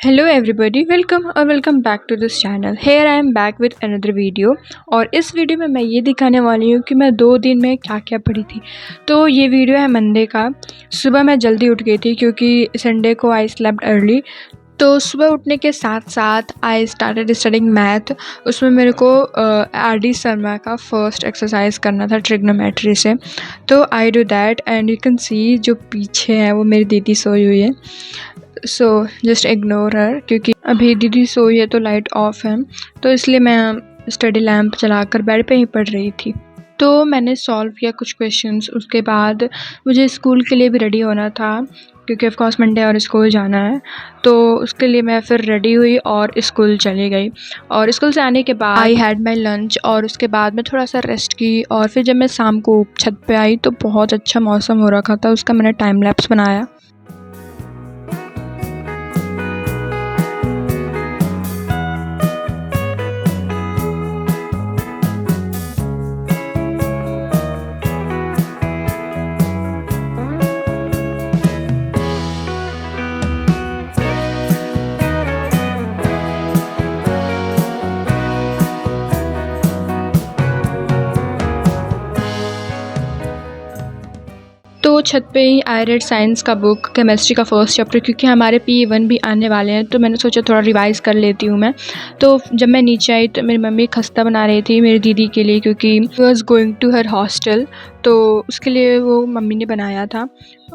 Hello everybody, welcome back to this channel. Here I am back with another video. और इस video में मैं ये दिखाने वाली हूँ कि मैं 2 दिन में क्या क्या पढ़ी थी। तो ये वीडियो है मंडे का। सुबह मैं जल्दी उठ गई थी क्योंकि संडे को आई स्लेप्ट अर्ली। तो सुबह उठने के साथ साथ आई स्टार्टेड स्टडिंग मैथ। उसमें मेरे को आर डी शर्मा का फर्स्ट एक्सरसाइज करना था ट्रिग्नोमेट्री से। तो I do that and you can see जो पीछे है वो मेरी दीदी सोई हुई है। सो जस्ट इग्नोर हर, क्योंकि अभी दीदी सोई है तो लाइट ऑफ है, तो इसलिए मैं स्टडी लैम्प चलाकर बेड पे ही पढ़ रही थी। तो मैंने सॉल्व किया कुछ क्वेश्चंस। उसके बाद मुझे स्कूल के लिए भी रेडी होना था क्योंकि ऑफ कोर्स मंडे और स्कूल जाना है। तो उसके लिए मैं फिर रेडी हुई और स्कूल चली गई। और स्कूल से आने के बाद आई हैड माई लंच और उसके बाद मैं थोड़ा सा रेस्ट की। और फिर जब मैं शाम को छत पे आई तो बहुत अच्छा मौसम हो रखा था, उसका मैंने टाइम लैप्स बनाया। तो छत पे ही आई रेड साइंस का बुक, केमिस्ट्री का फर्स्ट चैप्टर, क्योंकि हमारे PE1 भी आने वाले हैं तो मैंने सोचा थोड़ा रिवाइज कर लेती हूँ मैं। तो जब मैं नीचे आई तो मेरी मम्मी खस्ता बना रही थी मेरी दीदी के लिए, क्योंकि was going to her hostel, तो उसके लिए वो मम्मी ने बनाया था।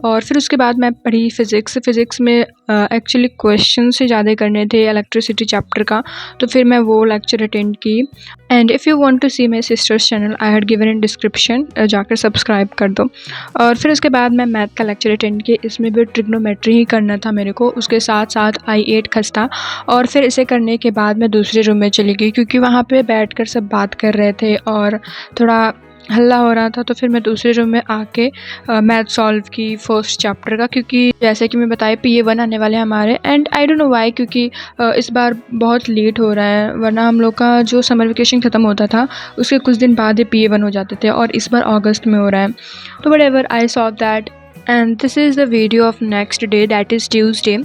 और फिर उसके बाद मैं पढ़ी फ़िज़िक्स में एक्चुअली क्वेश्चन से ज़्यादा करने थे इलेक्ट्रिसिटी चैप्टर का। तो फिर मैं वो लेक्चर अटेंड की। And if you want to see my sister's channel, I had given in description, जाकर सब्सक्राइब कर दो। और फिर उसके बाद मैं मैथ का लेक्चर अटेंड किया। इसमें भी ट्रिग्नोमेट्री ही करना था मेरे को, उसके साथ साथ आई एट खस्ता। और फिर इसे करने के बाद मैं दूसरे रूम में चली गई क्योंकि वहाँ पे बैठकर सब बात कर रहे थे और थोड़ा हल्ला हो रहा था। तो फिर मैं दूसरे रूम में आके मैथ सॉल्व की फर्स्ट चैप्टर का, क्योंकि जैसे कि मैं बताया PA1 आने वाले हैं हमारे। And I don't know why, क्योंकि इस बार बहुत लेट हो रहा है, वरना हम लोग का जो समर वेकेशन ख़त्म होता था उसके कुछ दिन बाद ही PA1 हो जाते थे, और इस बार अगस्त में हो रहा है। तो whatever, I saw that and this is the video of next day, that is Tuesday.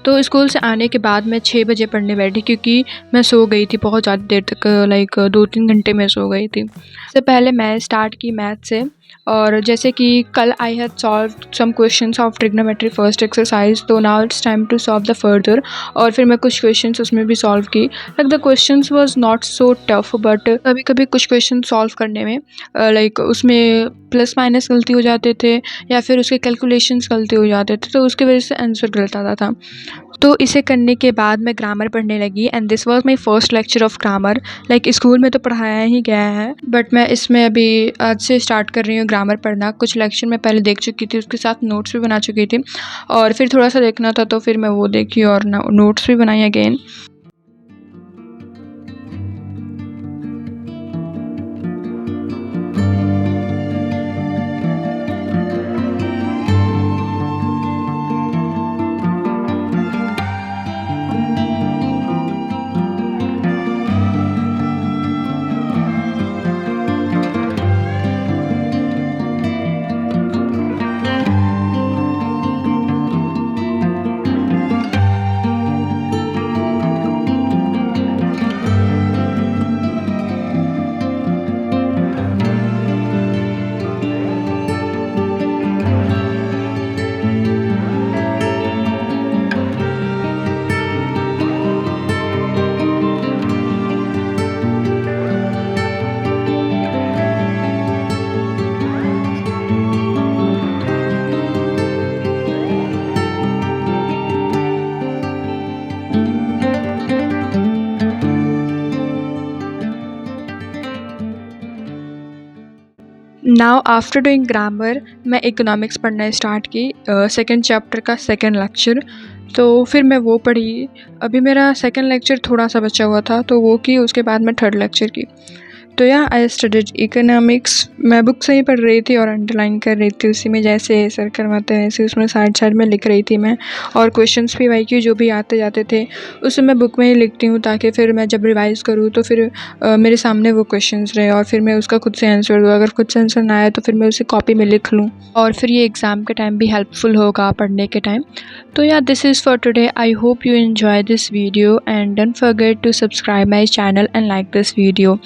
तो स्कूल से आने के बाद मैं 6 बजे पढ़ने बैठी क्योंकि मैं सो गई थी बहुत ज़्यादा देर तक, लाइक 2-3 घंटे में सो गई थी। सबसे पहले मैं स्टार्ट की मैथ से। और जैसे कि कल I had solve some questions of trigonometry first exercise, तो now it's time to solve the further. और फिर मैं कुछ क्वेश्चंस उसमें भी सॉल्व की। Like the questions was not so tough, but कभी कभी कुछ क्वेश्चन सॉल्व करने में लाइक उसमें प्लस माइनस गलती हो जाते थे या फिर उसके कैलकुलेशंस गलती हो जाते थे, तो उसकी वजह से आंसर गलत आता था। तो इसे करने के बाद मैं ग्रामर पढ़ने लगी and this was my first lecture of grammar. Like school में तो पढ़ाया ही गया है, बट मैं इसमें अभी आज से स्टार्ट कर रही हूँ ग्रामर पढ़ना। कुछ लेक्चर मैं पहले देख चुकी थी, उसके साथ नोट्स भी बना चुकी थी, और फिर थोड़ा सा देखना था तो फिर मैं वो देखी और नोट्स भी बनाई again. Now after doing grammar मैं इकोनॉमिक्स पढ़ना स्टार्ट की, सेकंड चैप्टर का सेकंड लेक्चर। तो फिर मैं वो पढ़ी। अभी मेरा सेकंड लेक्चर थोड़ा सा बचा हुआ था तो वो की, उसके बाद मैं थर्ड लेक्चर की। तो या आई स्टडीड इकोनॉमिक्स। मैं बुक से ही पढ़ रही थी और अंडरलाइन कर रही थी उसी में, जैसे सर करवाते हैं वैसे उसमें साइड साइड में लिख रही थी मैं। और क्वेश्चंस भी वाई क्यू जो भी आते जाते थे उसे मैं बुक में ही लिखती हूँ, ताकि फिर मैं जब रिवाइज़ करूँ तो फिर मेरे सामने वो क्वेश्चंस रहे और फिर मैं उसका खुद से आंसर दूँ। अगर खुद से आंसर ना आए तो फिर मैं उसे कॉपी में लिख लूँ, और फिर ये एग्ज़ाम के टाइम भी हेल्पफुल होगा पढ़ने के टाइम। तो या this is for today. I hope you enjoy this video and don't forget to subscribe my channel and like this video.